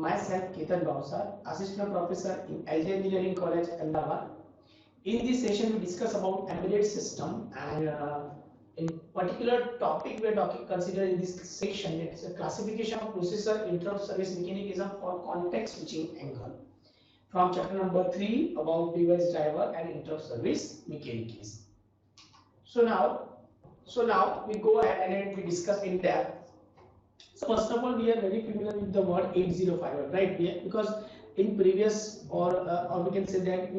myself Ketan Bhavsar, Assistant Professor in LJ Engineering College, Ahmedabad. In this session, we discuss about embedded system, and in particular topic we are considering in this section. It's a classification of processor interrupt service mechanism for context switching angle. From chapter number 3 about device driver and interrupt service mechanism. So now we go ahead and we discuss in depth. So first of all, we are very familiar with the word 8051, right? Because in previous or we can say that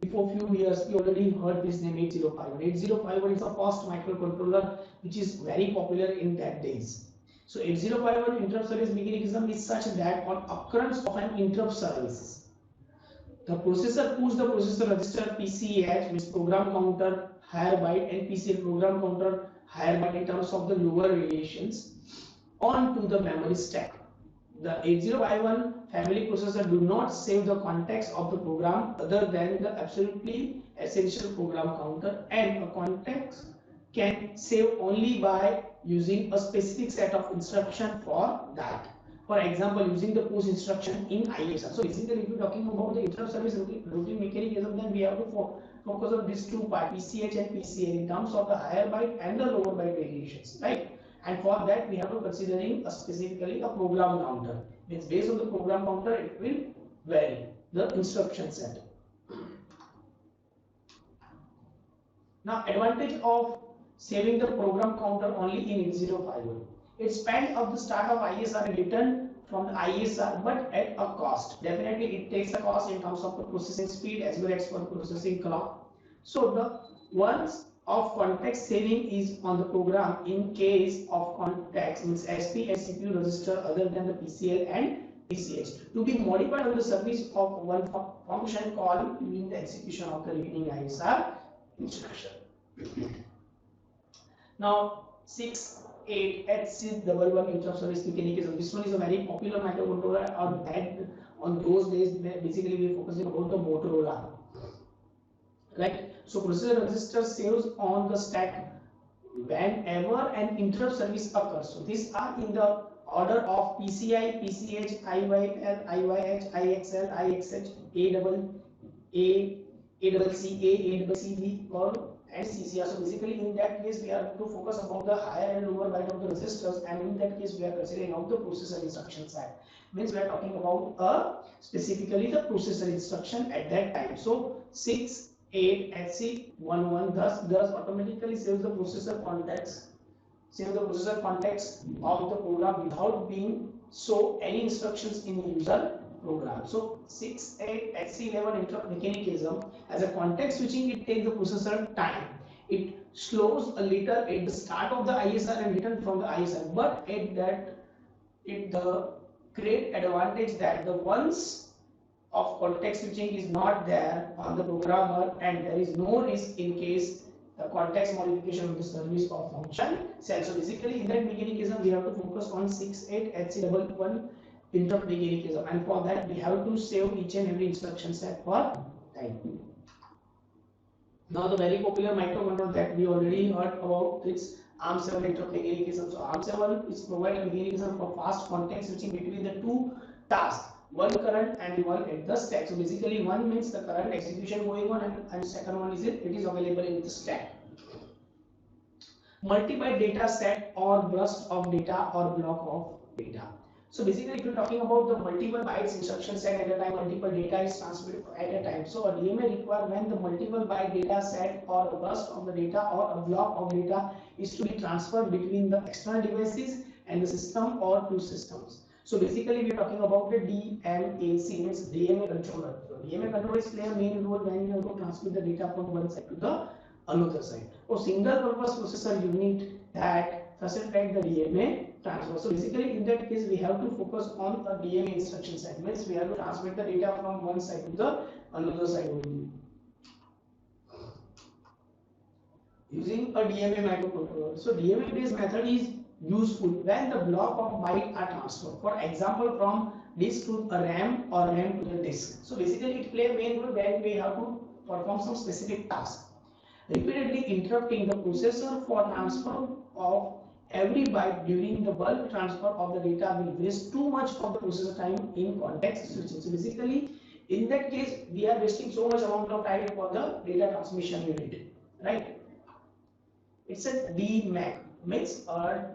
before few years we already heard this name 8051. 8051 is the first microcontroller which is very popular in that days. So 8051 interrupt service mechanism is such that on occurrence of an interrupt service, the processor puts the processor register PCH, means program counter higher byte, and PCL program counter higher byte in terms of the lower relations onto the memory stack. The 8051 family processor do not save the context of the program other than the absolutely essential program counter, and a context can save only by using a specific set of instruction for that. For example, using the push instruction in ISR. So basically, if you're talking about the interrupt service routing mechanism, then we have to focus on these two parts, PCH and PCL, in terms of the higher byte and the lower byte variations, right? And for that, we have to considering specifically a program counter. Means based on the program counter, it will vary the instruction set. Now, advantage of saving the program counter only in 8051. It spends of the start of ISR and return from the ISR, but at a cost. Definitely, it takes a cost in terms of the processing speed as well as for processing clock. So the ones of context saving is on the program in case of context, means SP and CPU register other than the PCL and PCH to be modified on the service of one function call during the execution of the remaining ISR instruction. Now 68HC11 interrupt service mechanism. This one is a very popular microcontroller. On those days, basically we are focusing about the Motorola, right? So processor register saves on the stack whenever an interrupt service occurs. So these are in the order of PCI, PCH, IYL, IYH, IXL, IXH, ACCA, or and CCR. So basically in that case we have to focus about the higher and lower byte of the registers, and in that case we are considering of the processor instruction set. Means we are talking about specifically the processor instruction at that time. So 68HC11 thus automatically saves the processor context, of the program without being show any instructions in the user program. So 68HC11 interrupt mechanism, as a context switching, it takes the processor time. It slows a little at the start of the ISR and return from the ISR, but at that the great advantage that the ones of context switching is not there on the programmer, and there is no risk in case the context modification of the service or function cell. So basically in that mechanism we have to focus on 68HC11 interrupt mechanism, and for that we have to save each and every instruction set for time. Now the very popular microcontroller that we already heard about, it's ARM7 interrupt mechanism. So ARM7 is provide a mechanism for fast context switching between the two tasks, one current and one at the stack. So basically one means the current execution going on, and second one is it is available in the stack. Multi-byte data set or burst of data or block of data. So basically if you're talking about the multiple bytes instruction set at a time, multiple data is transmitted at a time. So a DMA requires when the multiple byte data set or a burst of the data or a block of data is to be transferred between the external devices and the system or two systems. So basically we are talking about the DMAC, means DMA controller. So DMA controllers play a main role when you have to transmit the data from one side to the another side. Or single purpose processor unit that facilitate the DMA transfer. So basically in that case we have to focus on a DMA instruction set, means we have to transmit the data from one side to the another side only using a DMA microcontroller. So DMA based method is useful when the block of byte are transferred, for example from disk to a RAM or RAM to the disk. So basically it play a main role when we have to perform some specific task, repeatedly interrupting the processor for transfer of every byte during the bulk transfer of the data will waste too much of the processor time in context switching. So basically, in that case, we are wasting so much amount of time for the data transmission unit, right? It's a DMAC, means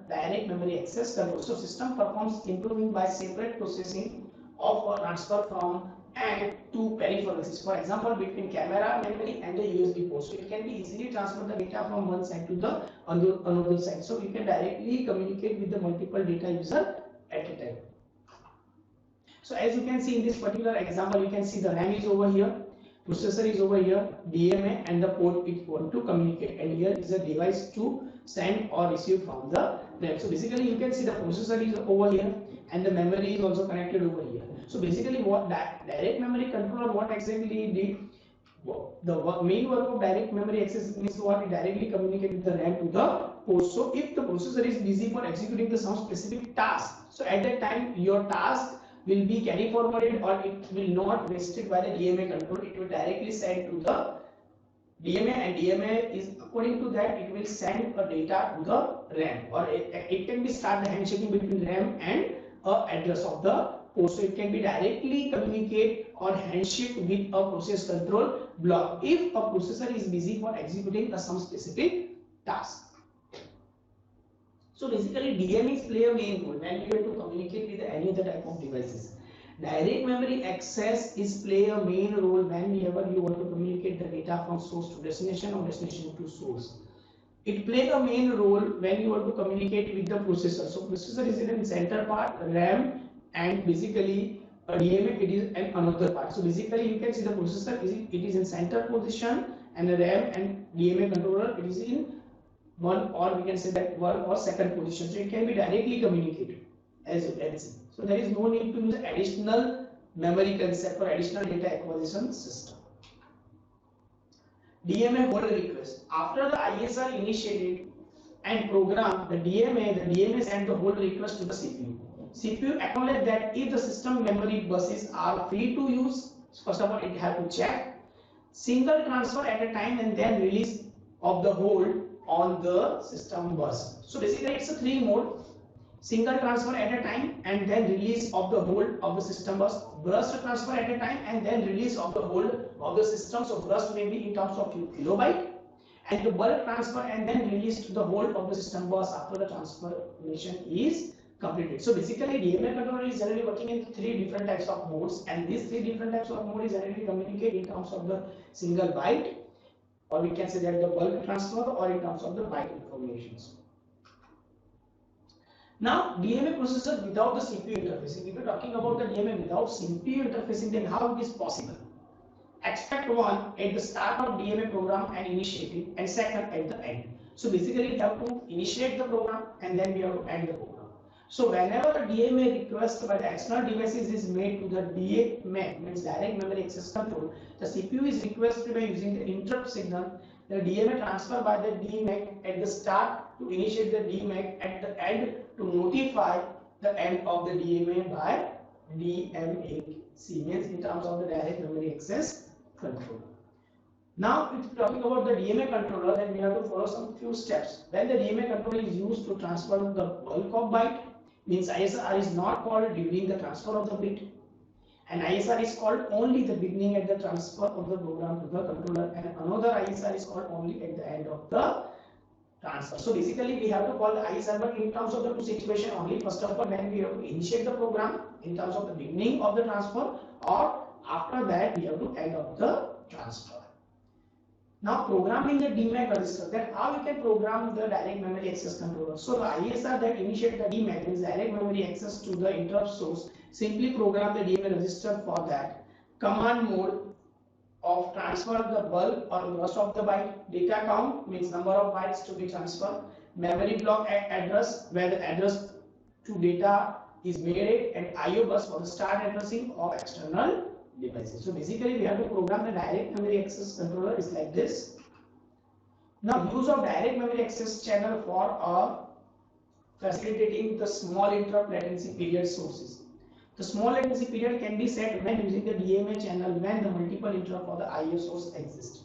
direct memory access control. So system performs improving by separate processing of a transfer from and to peripherals. For example, between camera memory and the USB port. So it can be easily transfer the data from one side to the another side. So you can directly communicate with the multiple data user at a time. So as you can see in this particular example, you can see the RAM is over here, processor is over here, DMA and the port it want to communicate, and here is a device to send or receive from the RAM. So basically you can see the processor is over here and the memory is also connected over here. So basically what direct memory controller, what exactly did, the main work of direct memory access means what, it directly communicate with the RAM to the port. So if the processor is busy for executing the some specific task, so at that time your task will be carry forwarded or it will not wasted by the DMA control. It will directly send to the DMA, and DMA is according to that it will send a data to the RAM, or it can be start the handshaking between RAM and address of the port. So it can be directly communicate or handshake with a process control block if a processor is busy for executing some specific task. So basically DMAs play a main role when you have to communicate with any other type of devices. Direct memory access is play a main role whenever you want to communicate the data from source to destination or destination to source. It plays a main role when you want to communicate with the processor. So processor is in the center part, RAM, and basically DMA it is another part. So basically you can see the processor it is in center position, and the RAM and DMA controller it is in one, or we can say that one or second position. So it can be directly communicated, as you can see. So there is no need to use additional memory concept or additional data acquisition system. DMA hold request. After the ISR initiated and programmed the DMA sent the hold request to the CPU. CPU acknowledge that if the system memory buses are free to use, first of all it have to check single transfer at a time and then release of the hold on the system bus. So basically it's a 3 mode: single transfer at a time and then release of the hold of the system bus, burst transfer at a time and then release of the hold of the system. So burst may be in terms of kilobyte, and the bulk transfer and then release to the hold of the system bus after the transformation is completed. So basically DMA controller is generally working in 3 different types of modes, and these 3 different types of mode is generally communicate in terms of the single byte, or we can say that the bulk transfer, or in terms of the byte informations. Now DMA processor without the CPU interfacing. If we are talking about the DMA without CPU interfacing, then how it is possible? Expect one at the start of DMA program and initiate it, and second at the end. So basically we have to initiate the program and then we have to end the program. So whenever the DMA request by the external devices is made to the DMAC, means direct memory access control, the CPU is requested by using the interrupt signal. The DMA transfer by the DMAC at the start to initiate the DMAC, at the end to notify the end of the DMA by DMAC, means in terms of the direct memory access control. Now, if talking about the DMA controller, then we have to follow some few steps. When the DMA controller is used to transfer the bulk of byte, means ISR is not called during the transfer of the bit, and ISR is called only the beginning at the transfer of the program to the controller, and another ISR is called only at the end of the transfer. So basically we have to call the ISR, but in terms of the 2 situation only. First of all, when we have to initiate the program in terms of the beginning of the transfer, or after that we have to end of the transfer. Now programming the DMAC register, then how we can program the direct memory access controller. So the ISR that initiate the DMAC, means direct memory access to the interrupt source, simply program the DMA register for that. Command mode of transfer the bulk or burst of the byte. Data count means number of bytes to be transferred. Memory block address, where the address to data is made, and IO bus for the start addressing of external devices. So basically we have to program the direct memory access controller is like this. Now use of direct memory access channel for facilitating the small interrupt latency period sources. The small latency period can be set when using the DMA channel when the multiple interrupt for the IO source exist.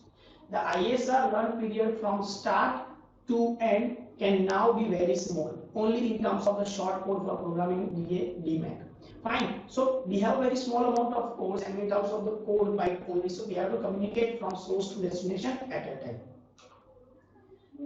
The ISR run period from start to end can now be very small, only in terms of the short code for programming DMAC. Fine. So we have a very small amount of codes, and in terms of the code byte only, so we have to communicate from source to destination at a time.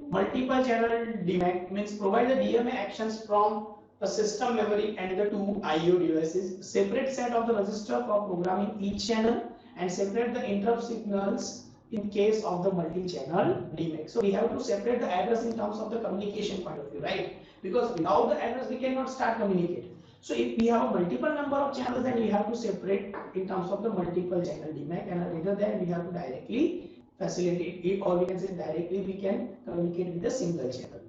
Multiple channel DMAC means provide the DMA actions from a system memory and the two IO devices. Separate set of the register for programming each channel and separate the interrupt signals in case of the multi-channel DMAC. So we have to separate the address in terms of the communication point of view, right? Because without the address we cannot start communicating. So if we have a multiple number of channels, then we have to separate in terms of the multiple channel DMAC, and rather than we have to directly facilitate it, or we can say directly we can communicate with a single channel.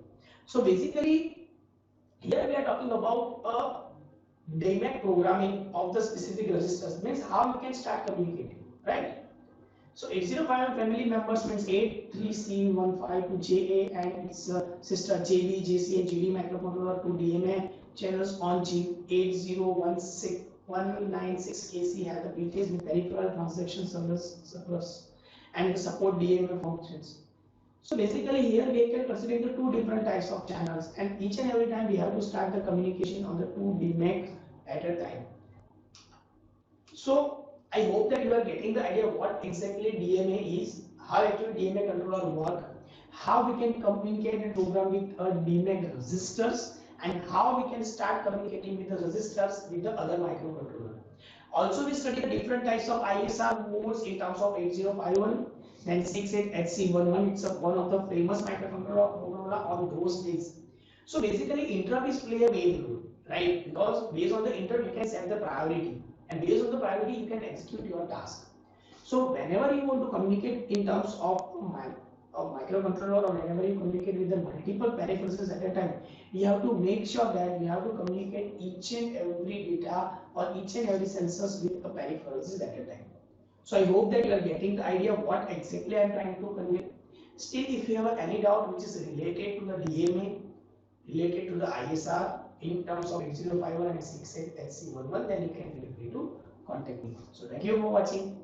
So basically here we are talking about a DMAC programming of the specific registers, means how you can start communicating, right? So 8051 family members means 83C15 to JA and its sister JB, JC and GD microcontroller to DMA channels on chip. 80196KC has the PTs with peripheral transaction servers and support DMA functions. So basically here we can consider the two different types of channels, and each and every time we have to start the communication on the two DMAC at a time. So I hope that you are getting the idea of what exactly DMA is, how actually DMA controller work, how we can communicate and program with a DMAC registers, and how we can start communicating with the registers with the other microcontroller. Also we study the different types of ISR modes in terms of 8051 and 68HC11. It's one of the famous microcontroller on those days. So basically interrupt is play a main role, right? Because based on the interrupt you can set the priority, and based on the priority you can execute your task. So whenever you want to communicate in terms of microcontroller, or whenever you communicate with the multiple peripherals at a time, we have to make sure that we have to communicate each and every data or each and every sensors with the peripherals at a time. So I hope that you are getting the idea of what exactly I am trying to convey. Still, if you have any doubt which is related to the DMA, related to the ISR in terms of 8051 and 68HC11, then you can feel free to contact me. So thank you for watching.